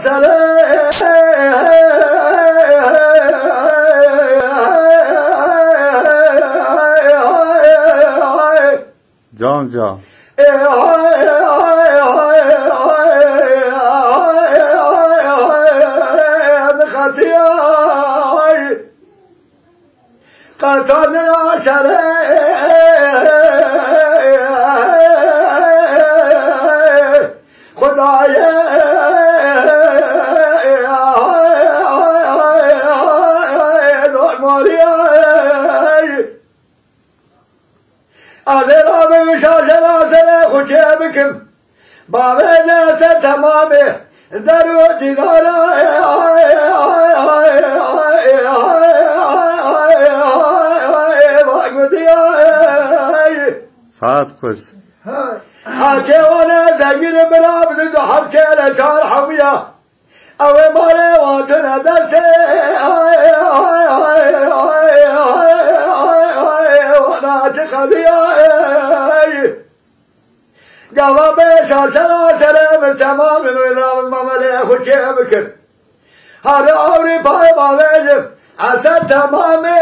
سلام جان جان قطعنا شرع خدايا أذرا بمشاشنا سنة خوشي بكم بابنا ستمامي درو دينارا ساعت خوش حاكي وانا زقير بلا بلد حبكي لشار حمية اوي مالي واتنا دسي وانا تخبية قضى بيشا سلام تمام ويرام الممالي خوشي بكر هذا عمري باي باويجب عسى تمامي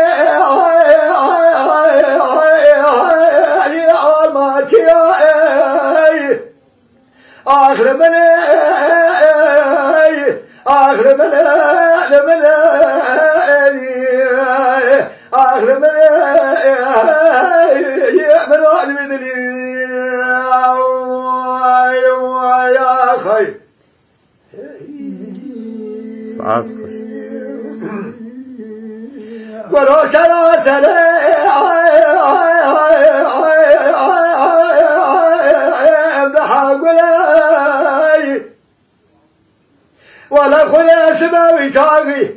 آخر من آخر من آخر من من المدني يا أخي ساعت خوش وروشنا سلام ضحك ولا خلا سماوي شاقي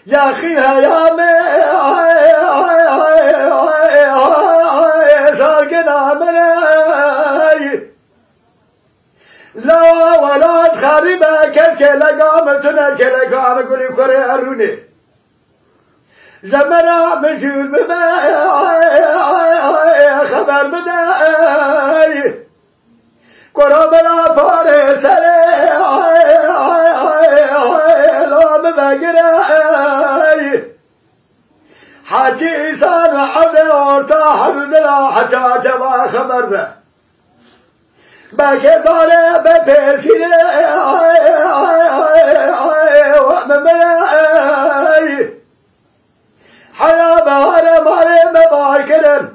يا أخي هيامي ساقنا مناي لا ولا تخربا كالكلا قامتنا كلا قام قولي كوري أروني زمنا مشهور بما خبر بداي قربنا فارس لا مبقراي حاجي سان عبد ارتاح بلا حجاج ما خبر ذا باكي داري ببيسي ومملاي حيا بهار مالي مباكرن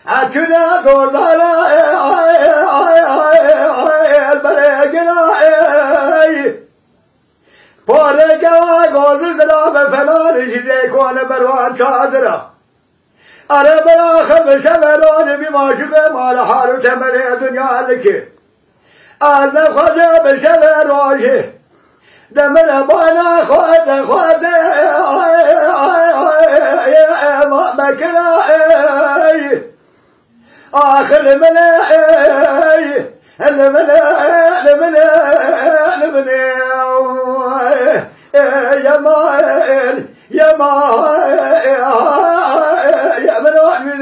أكنا دولنا البرقنا بارقا غوزنا بفلان شده كون بروان شادرا أرى بلا خب شمران بماشق مال حارو تمر دنيا لكي أنا خجا بشمران دمنا بانا خود ما بكنا آخر المنا يا مان يا من